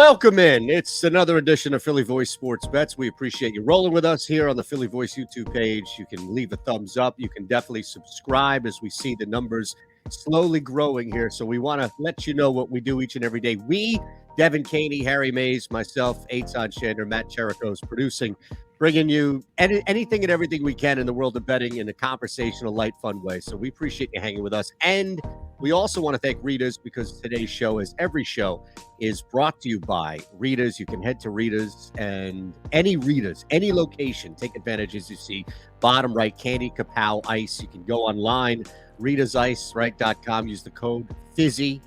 Welcome in. It's another edition of Philly Voice Sports Bets. We appreciate you rolling with us here on the Philly Voice YouTube page. You can leave a thumbs up. You can definitely subscribe as we see the numbers slowly growing here. So we want to let you know what we do each and every day. We, Devan Caney, Harry Mays, myself, Eytan, Shander, Matt Cherico's producing, bringing you anything and everything we can in the world of betting in a conversational, light, fun way. So we appreciate you hanging with us. And we also want to thank Rita's because today's show, as every show, is brought to you by Rita's. You can head to Rita's and any location. Take advantage, as you see, bottom right, candy, kapow, ice. You can go online, ritasiceright.com, use the code FIZZY,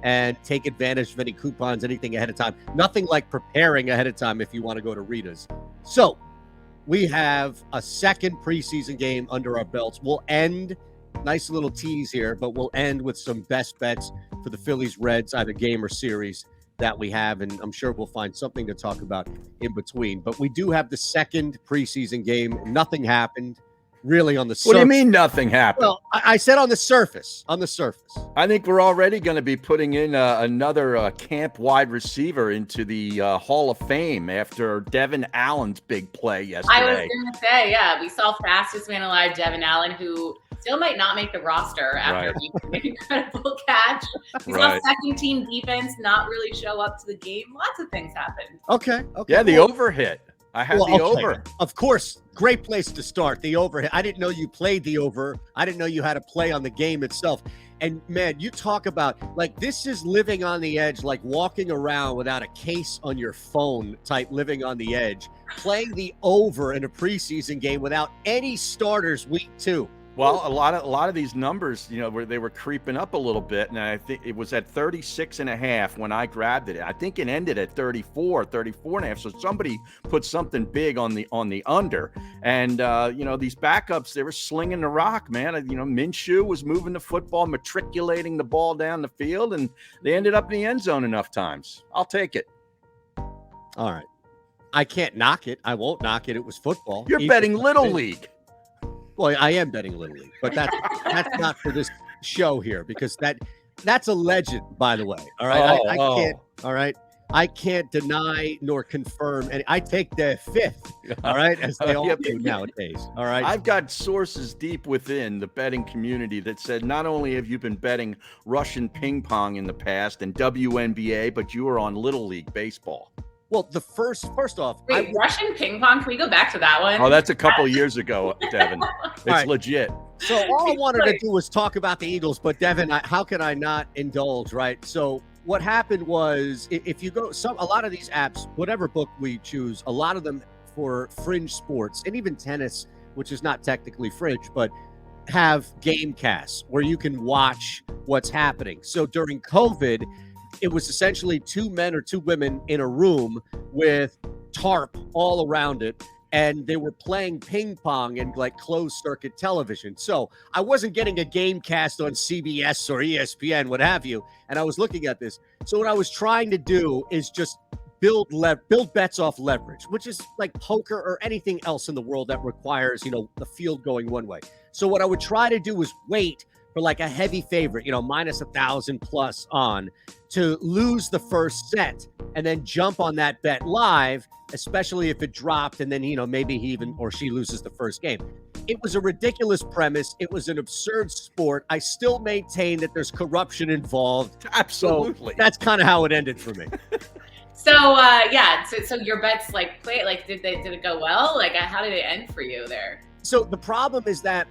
and take advantage of any coupons, anything ahead of time. Nothing like preparing ahead of time if you want to go to Rita's. So we have a second preseason game under our belts. We'll end, nice little tease here, but we'll end with some best bets for the Phillies Reds, either game or series that we have, and I'm sure we'll find something to talk about in between. But we do have the second preseason game. Nothing happened really on the surface. What do you mean nothing happened? Well, I said on the surface. On the surface. I think we're already going to be putting in another camp wide receiver into the Hall of Fame after Devin Allen's big play yesterday. I was going to say, yeah, we saw fastest man alive Devin Allen, who still might not make the roster after making an incredible catch. We saw second team defense not really show up to the game. Lots of things happened. Okay. Yeah, the over hit. I had the over. Of course, great place to start, the over. I didn't know you played the over. I didn't know you had to play on the game itself. And, man, you talk about, like, this is living on the edge, like walking around without a case on your phone type living on the edge, playing the over in a preseason game without any starters week 2. Well, a lot of these numbers, they were creeping up a little bit, and I think it was at 36.5 when I grabbed it. I think it ended at 34.5. So somebody put something big on the under, and these backups, they were slinging the rock, man. Minshew was moving the football, matriculating the ball down the field, and they ended up in the end zone enough times. I'll take it. All right, I can't knock it. I won't knock it. It was football. You're betting Little League. Well, I am betting Little League, but that's not for this show here because that's a legend, by the way. All right, I can't. All right, I can't deny nor confirm, and I take the fifth. All right, as they all do nowadays. All right, I've got sources deep within the betting community that said not only have you been betting Russian ping pong in the past and WNBA, but you were on Little League baseball. Well, first off, wait, Russian ping pong. Can we go back to that one? Oh, that's a couple years ago, Devin. It's legit. So all I wanted to do was talk about the Eagles, but Devin, how can I not indulge? Right. So what happened was, if you go, a lot of these apps, whatever book we choose, a lot of them for fringe sports and even tennis, which is not technically fringe, but have game casts where you can watch what's happening. So during COVID, it was essentially 2 men or 2 women in a room with tarp all around it, and they were playing ping pong and like closed circuit television. So I wasn't getting a game cast on CBS or ESPN, what have you, and I was looking at this. So what I was trying to do is just build bets off leverage, which is like poker or anything else in the world that requires, the field going one way. So what I would try to do was wait for like a heavy favorite, minus 1,000 plus on, to lose the first set and then jump on that bet live, especially if it dropped and then, maybe he even or she loses the first game. It was a ridiculous premise. It was an absurd sport. I still maintain that there's corruption involved. Absolutely. So that's kind of how it ended for me. So, so your bets did it go well? Like, how did it end for you there? So the problem is that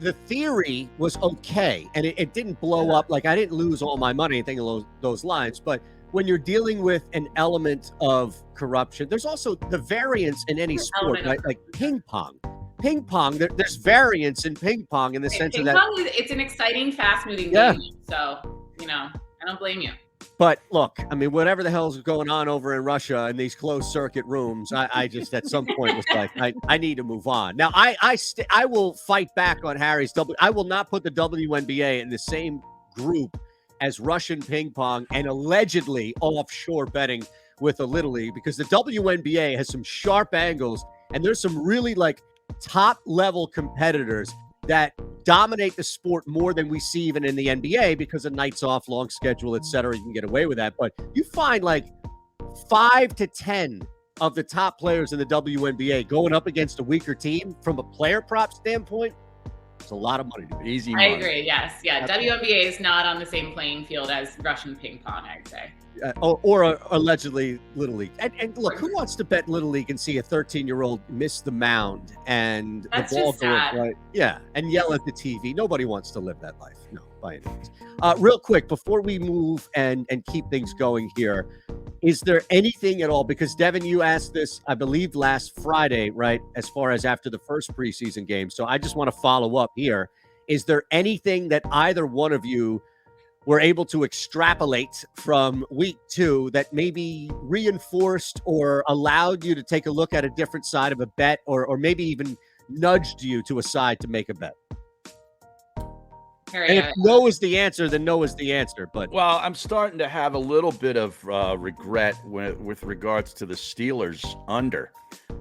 the theory was okay, and it didn't blow up. Like, I didn't lose all my money, anything along those lines. But when you're dealing with an element of corruption, there's also the variance in any sport, right? Like ping pong. There's variance in ping pong in the sense that it's an exciting, fast-moving game. So, I don't blame you. But look, I mean, whatever the hell's going on over in Russia in these closed circuit rooms, I just at some point was like, I need to move on. Now, I will fight back on Harry's I will not put the WNBA in the same group as Russian ping pong and allegedly offshore betting with a Little League, because the WNBA has some sharp angles and there's some really like top level competitors that dominate the sport more than we see even in the NBA because of nights off, long schedule, et cetera. You can get away with that. But you find like 5 to 10 of the top players in the WNBA going up against a weaker team from a player prop standpoint, it's a lot of money to be. Easy I money. agree. Yes. Yeah. WNBA is not on the same playing field as Russian ping pong, I'd say. Or allegedly Little League. And look, who wants to bet Little League and see a 13-year-old miss the mound and That's the ball just go sad. right? Yeah, and yell at the TV. Nobody wants to live that life. No, by any means. Real quick, before we move and keep things going here, is there anything at all? Because Devan, you asked this, I believe, last Friday, right? As far as after the first preseason game. So I just want to follow up here. Is there anything that either one of you were able to extrapolate from week 2 that maybe reinforced or allowed you to take a look at a different side of a bet, or maybe even nudged you to a side to make a bet? And if no is the answer, then no is the answer. But well, I'm starting to have a little bit of regret with regards to the Steelers under.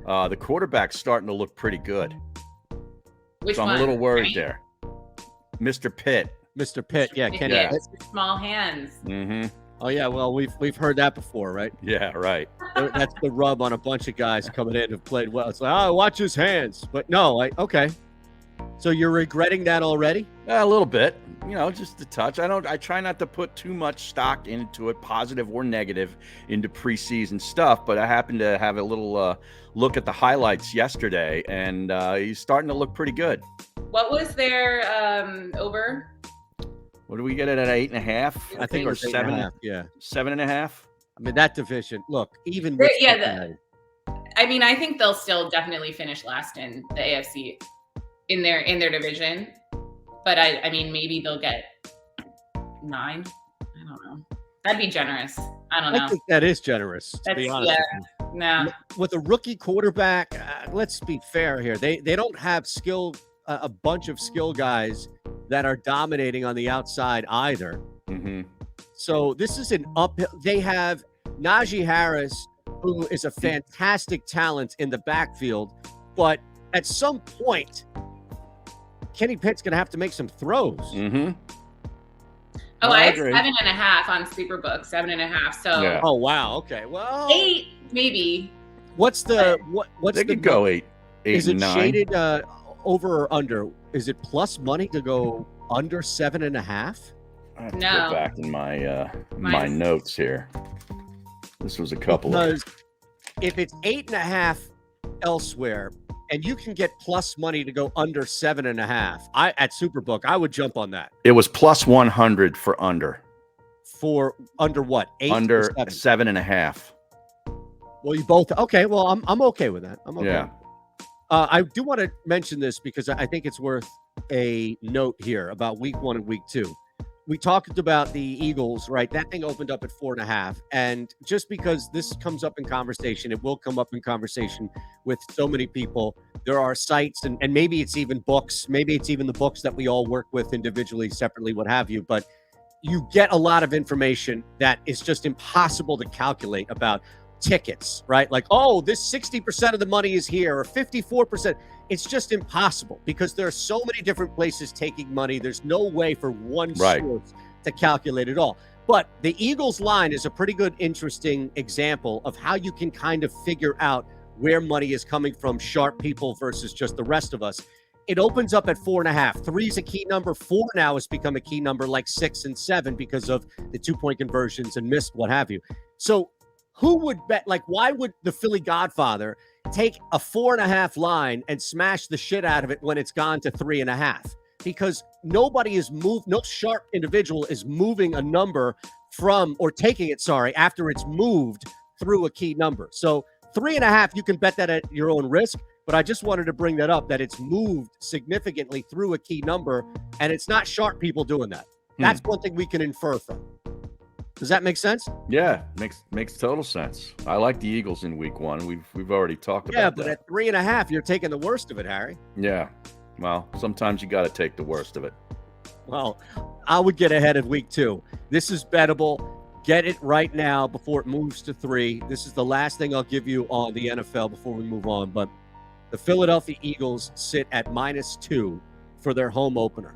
The quarterback's starting to look pretty good. Which so I'm one? a little worried Right? there. Mr. Pitt. Mr. Pitt, yeah, Kenny Yeah. Pitt. Small hands. Mm-hmm. Oh yeah, well we've heard that before, right? Yeah, right. That's the rub on a bunch of guys coming in who've played well. It's like, oh, watch his hands, but no, okay. So you're regretting that already? A little bit, just a touch. I try not to put too much stock into it, positive or negative, into preseason stuff. But I happened to have a little look at the highlights yesterday, and he's starting to look pretty good. What was their over? What do we get it at 8.5? I think, or 7. Yeah, 7.5. I mean that division. Look, even They're- with yeah, I mean, I think they'll still definitely finish last in the AFC in their division. But I mean, maybe they'll get 9. I don't know. That'd be generous. I don't know. I think that is generous, to be honest. Yeah. No. With a rookie quarterback, let's be fair here. They don't have a bunch of skill guys that are dominating on the outside either. Mm-hmm. So this is an uphill. They have Najee Harris, who is a fantastic talent in the backfield, but at some point, Kenny Pitt's going to have to make some throws. Mm-hmm. Oh, I have agree. 7.5 on Superbook. 7.5. So Yeah. Oh wow. Okay. Well, 8 maybe. what's the what's They the could go 8, Is and it 9. shaded over or under? Is it plus money to go under 7.5? I have to No. go back in my my Mine's- notes here. This was a couple of. Because if it's 8.5 elsewhere, and you can get plus money to go under 7.5, at Superbook, I would jump on that. It was plus 100 for under. For under what? 8 Under or 7? 7.5. Well, you both okay. Well, I'm okay with that. I'm okay. Yeah. I do want to mention this because I think it's worth a note here about week 1 and week 2. We talked about the Eagles, right? That thing opened up at 4.5. And just because this comes up in conversation, it will come up in conversation with so many people. There are sites and maybe it's even books. Maybe it's even the books that we all work with individually, separately, what have you. But you get a lot of information that is just impossible to calculate about tickets, right? Like, oh, this 60% of the money is here or 54%. It's just impossible because there are so many different places taking money. There's no way for one Right. source to calculate it all. But the Eagles line is a pretty good, interesting example of how you can kind of figure out where money is coming from, sharp people versus just the rest of us. It opens up at 4.5. 3 is a key number. 4 now has become a key number, like 6 and 7 because of the 2-point conversions and missed, what have you. So who would bet? Like, why would the Philly Godfather take a 4.5 line and smash the shit out of it when it's gone to 3.5? Because nobody is moved. No sharp individual is moving a number from or taking it, after it's moved through a key number. So 3.5, you can bet that at your own risk. But I just wanted to bring that up, that it's moved significantly through a key number, and it's not sharp people doing that. That's one thing we can infer from. Does that make sense? Yeah, makes total sense. I like the Eagles in week 1. We've already talked about that. Yeah, but at 3.5, you're taking the worst of it, Harry. Yeah. Well, sometimes you got to take the worst of it. Well, I would get ahead of week 2. This is bettable. Get it right now before it moves to 3. This is the last thing I'll give you on the NFL before we move on. But the Philadelphia Eagles sit at -2 for their home opener.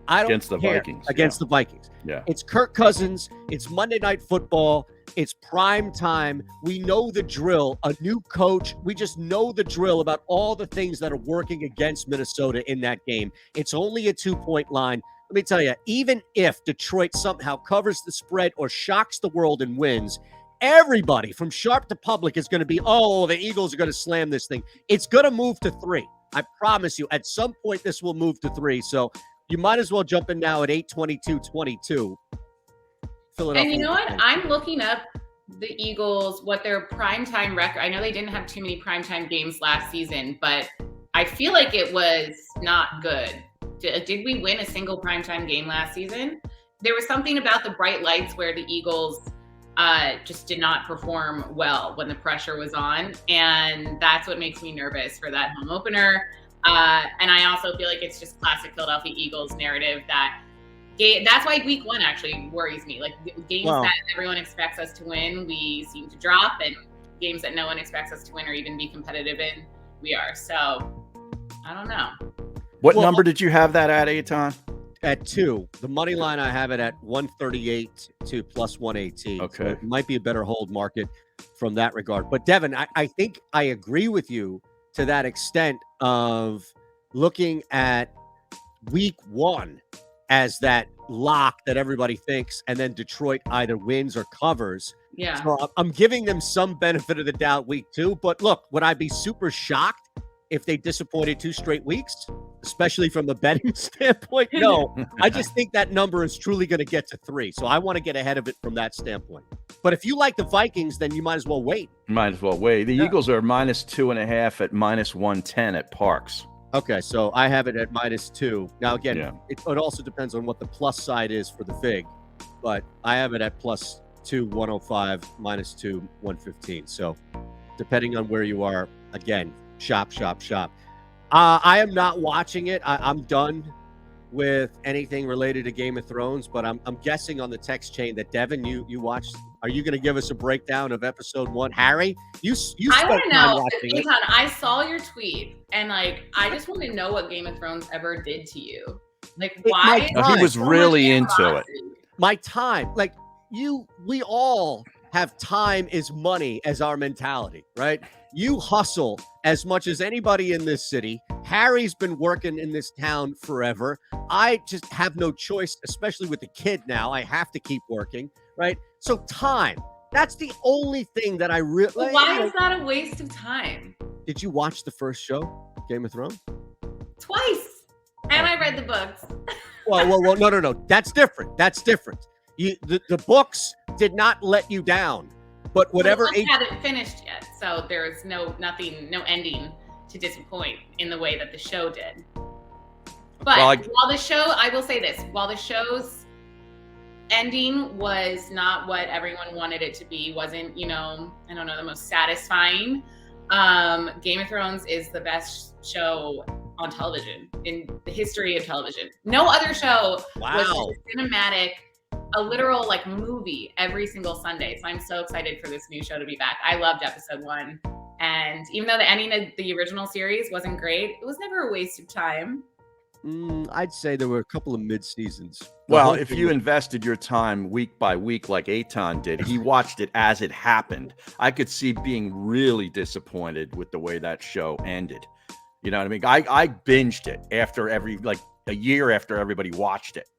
I don't against the care. Vikings. Against the Vikings. Yeah. It's Kirk Cousins. It's Monday Night Football. It's prime time. We know the drill. A new coach. We just know the drill about all the things that are working against Minnesota in that game. It's only a 2-point line. Let me tell you, even if Detroit somehow covers the spread or shocks the world and wins, everybody from sharp to public is going to be, oh, the Eagles are going to slam this thing. It's going to move to 3. I promise you, at some point, this will move to 3. So you might as well jump in now at 8-22-22. And you know what? I'm looking up the Eagles, what their primetime record. I know they didn't have too many primetime games last season, but I feel like it was not good. Did we win a single primetime game last season? There was something about the bright lights where the Eagles just did not perform well when the pressure was on. And that's what makes me nervous for that home opener. And I also feel like it's just classic Philadelphia Eagles narrative that's why week 1 actually worries me. Like games that everyone expects us to win, we seem to drop, and games that no one expects us to win or even be competitive in, we are. So I don't know. What number did you have that at, Eytan? At 2. The money line, I have it at 138 to plus 118. Okay. So it might be a better hold market from that regard. But Devan, I think I agree with you to that extent of looking at week 1 as that lock that everybody thinks, and then Detroit either wins or covers. Yeah. So I'm giving them some benefit of the doubt week 2. But look, would I be super shocked if they disappointed 2 straight weeks, especially from the betting standpoint? No, I just think that number is truly going to get to 3. So I want to get ahead of it from that standpoint. But if you like the Vikings, then you might as well wait. Might as well wait. The Eagles are -2.5 at -110 at Parks. Okay, so I have it at -2. Now, again, it also depends on what the plus side is for the Vig, but I have it at +2, 105, -2, 115. So depending on where you are, again, shop. I am not watching it. I'm done with anything related to Game of Thrones, but I'm guessing on the text chain that Devan, you watched. Are you going to give us a breakdown of episode 1? Harry, you I want to know, Eytan, I saw your tweet, and I just want to know what Game of Thrones ever did to you. Like, why? He was really into it. My time, like we all have time is money as our mentality, right? You hustle as much as anybody in this city. Harry's been working in this town forever. I just have no choice, especially with the kid now. I have to keep working, right? So time, that's the only thing that I really... Well, why is that a waste of time? Did you watch the first show, Game of Thrones? Twice. And I read the books. Well, no. That's different. The books did not let you down. But whatever... The books haven't finished yet, so there's no ending to disappoint in the way that the show did. But while the show, I will say this, while the show's ending was not what everyone wanted it to be, wasn't, I don't know, the most satisfying, Game of Thrones is the best show on television in the history of television. No other show was cinematic, a literal movie every single Sunday. So I'm so excited for this new show to be back. I loved episode 1. And even though the ending of the original series wasn't great, it was never a waste of time. I'd say there were a couple of mid-seasons. Well, if you invested your time week by week like Eytan did, he watched it as it happened. I could see being really disappointed with the way that show ended. You know what I mean? I binged it after a year after everybody watched it.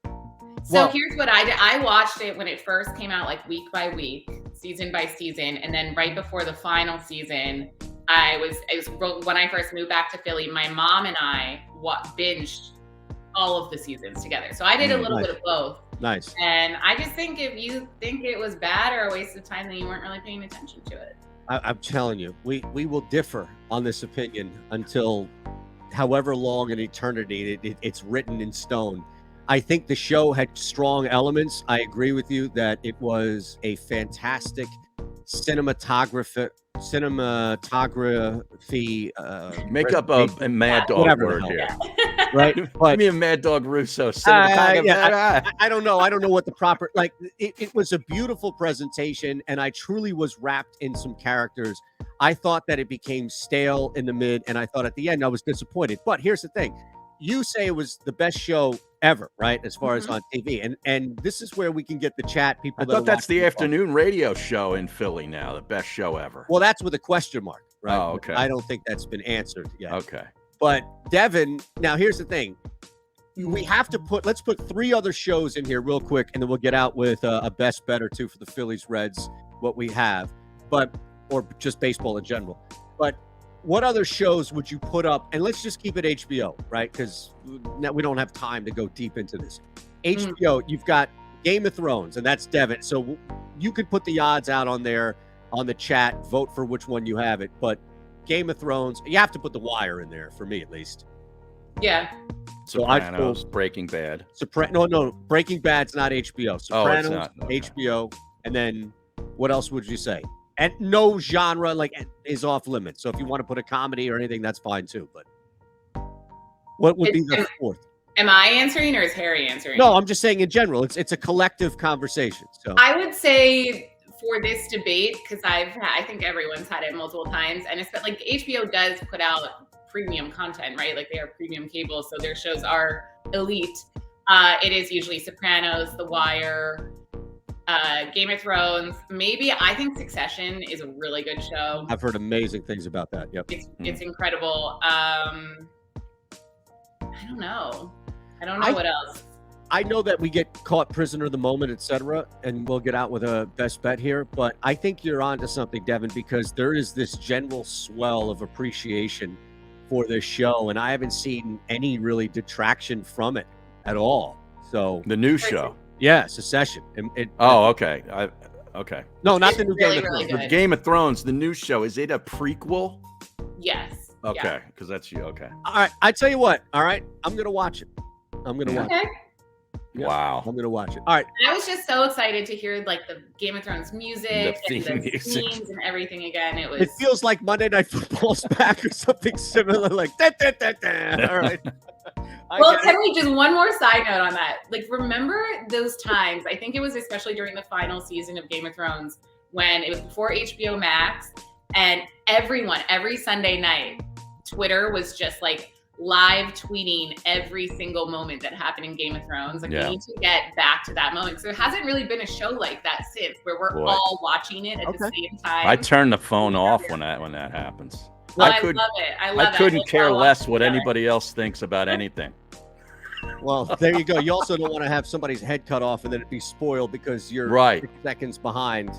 So here's what I did. I watched it when it first came out, week by week, season by season. And then right before the final season, it was when I first moved back to Philly, my mom and I binged all of the seasons together. So I did a little bit of both. Nice. And I just think if you think it was bad or a waste of time, then you weren't really paying attention to it. I'm telling you, we will differ on this opinion until however long in eternity it's written in stone. I think the show had strong elements. I agree with you that it was a fantastic cinematography. Make up a Mad Dog word here. Right? But, give me a Mad Dog Russo. I don't know. I don't know what the proper, it was a beautiful presentation, and I truly was wrapped in some characters. I thought that it became stale in the mid, and I thought at the end I was disappointed. But here's the thing. you say it was the best show ever, right? As far as on TV. And this is where we can get the chat people. I thought that's the afternoon radio show in Philly now, the best show ever. Well, that's with a question mark, right? Oh, okay. I don't think that's been answered yet. Okay. But Devan, now here's the thing. Let's put 3 other shows in here real quick, and then we'll get out with a best bet or two for the Phillies Reds, what we have, or just baseball in general. But what other shows would you put up? And let's just keep it HBO, right? Because now we don't have time to go deep into this. HBO, you've got Game of Thrones, and that's Devan. So you could put the odds out on there on the chat, vote for which one you have it. But Game of Thrones, you have to put The Wire in there, for me at least. Yeah. Sopranos, Breaking Bad. No, Breaking Bad's not HBO. Sopranos, it's not. Okay. HBO, and then what else would you say? And no genre is off limits. So if you want to put a comedy or anything, that's fine too. But what would be the 4th? Am I answering or is Harry answering? No, I'm just saying in general. It's a collective conversation. So I would say for this debate, because I think everyone's had it multiple times, and it's like HBO does put out premium content, right? Like they are premium cable, so their shows are elite. It is usually Sopranos, The Wire, Game of Thrones. Maybe I think Succession is a really good show. I've heard amazing things about that. Yep. It's incredible. I don't know what else. I know that we get caught prisoner of the moment, etc., and we'll get out with a best bet here. But I think you're onto something, Devan, because there is this general swell of appreciation for this show, and I haven't seen any really detraction from it at all. So the new show. Yeah, Secession. Okay. Okay. No, not the new really, Game of Thrones. really The Game of Thrones, the new show, is it a prequel? Yes. Okay, because that's you. Okay. All right, I tell you what. All right, I'm gonna watch it. Watch it. Yeah, Wow. I'm gonna watch it. All right. I was just so excited to hear like the Game of Thrones music The and theme the music. scenes and everything again. It feels like Monday Night Football's back or something similar, like da, da, da, da. All right. Well, can we just one more side note on that? Like, remember those times? I think it was especially during the final season of Game of Thrones when it was before HBO Max, and every Sunday night, Twitter was just like live tweeting every single moment that happened in Game of Thrones. Like, we need to get back to that moment. So there hasn't really been a show like that since, where we're all watching it at the same time. I turn the phone off when that happens. Well, I love it. I couldn't care less what anybody else thinks about anything. Well, there you go. You also don't want to have somebody's head cut off and then it be spoiled because you're 6 seconds behind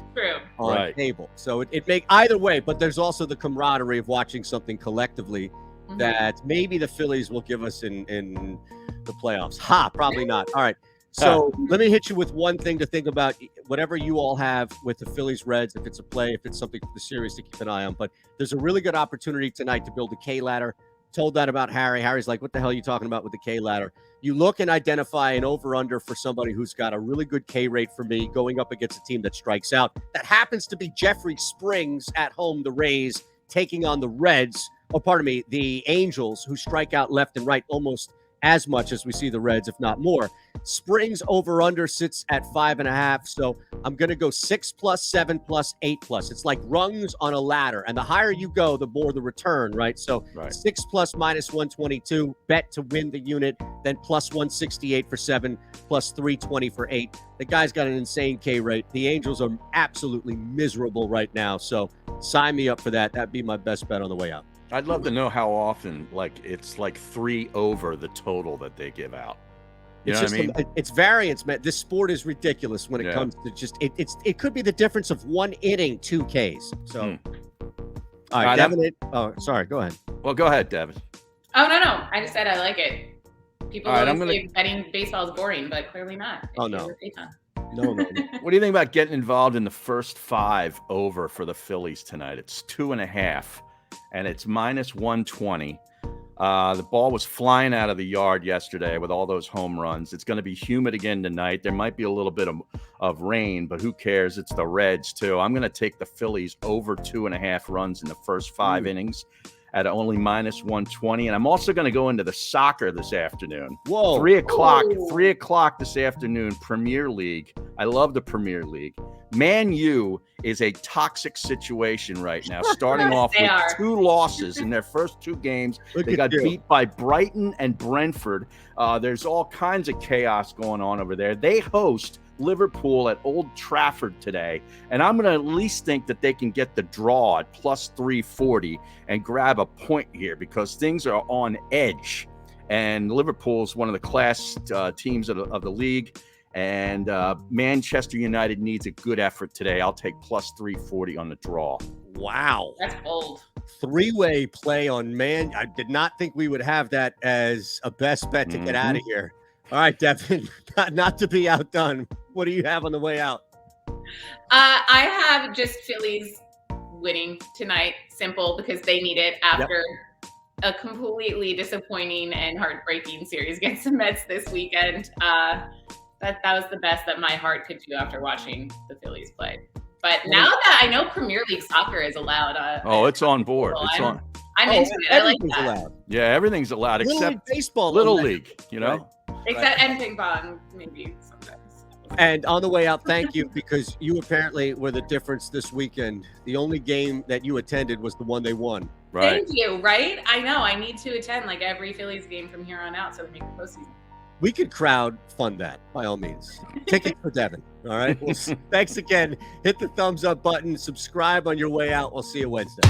on cable. So it make either way, but there's also the camaraderie of watching something collectively that maybe the Phillies will give us in the playoffs. Probably not. All right. So let me hit you with one thing to think about. Whatever you all have with the Phillies Reds, if it's a play, if it's something for the series to keep an eye on. But there's a really good opportunity tonight to build a K ladder. Told that about Harry. Harry's like, what the hell are you talking about with the K ladder? You look and identify an over-under for somebody who's got a really good K rate for me going up against a team that strikes out. That happens to be Jeffrey Springs at home, the Rays, taking on the Reds. The Angels, who strike out left and right almost as much as we see the Reds, if not more. Springs over-under sits at 5.5. So I'm going to go 6+, 7+, 8+. It's like rungs on a ladder. And the higher you go, the more the return, right? So 6+ -122, bet to win the unit, then +168 for 7, +320 for 8. The guy's got an insane K rate. The Angels are absolutely miserable right now. So sign me up for that. That'd be my best bet on the way out. I'd love to know how often, it's 3 over the total that they give out. You know what I mean? It's variance, man. This sport is ridiculous when it comes to just it could be the difference of 1 inning, 2 Ks. So, all right, Devan. Sorry, go ahead. Well, go ahead, Devan. Oh no! I just said I like it. People always say betting baseball is boring, but clearly not. Oh no. No. What do you think about getting involved in the first 5 over for the Phillies tonight? It's 2.5. And it's -120. The ball was flying out of the yard yesterday with all those home runs. It's going to be humid again tonight. There might be a little bit of rain, but who cares? It's the Reds, too. I'm going to take the Phillies over 2.5 runs in the first 5 innings at only -120. And I'm also going to go into the soccer this afternoon. Whoa. 3 o'clock this afternoon, Premier League. I love the Premier League. Man U is a toxic situation right now, starting off They with are. 2 losses in their first 2 games. Look They at got you. beat by Brighton and Brentford. There's all kinds of chaos going on over there. They host Liverpool at Old Trafford today, and I'm going to at least think that they can get the draw at plus 340 and grab a point here because things are on edge. And Liverpool is one of the class teams of the league. And Manchester United needs a good effort today. I'll take plus 340 on the draw. Wow. That's bold. 3-way play on man. I did not think we would have that as a best bet to get out of here. All right, Devan, not to be outdone. What do you have on the way out? I have just Phillies winning tonight. Simple, because they need it after a completely disappointing and heartbreaking series against the Mets this weekend. That was the best that my heart could do after watching the Phillies play. But now that I know Premier League soccer is allowed, it's on board. I'm into it. I like that. Allowed. Yeah, everything's allowed Little except League baseball. Little League, Right. Except and ping pong, maybe sometimes. And on the way out, thank you, because you apparently were the difference this weekend. The only game that you attended was the one they won. Right. Thank you. Right? I know. I need to attend like every Phillies game from here on out so we make the postseason. We could crowd fund that, by all means. Ticket for Devan. All right. Well, thanks again. Hit the thumbs up button. Subscribe on your way out. We'll see you Wednesday.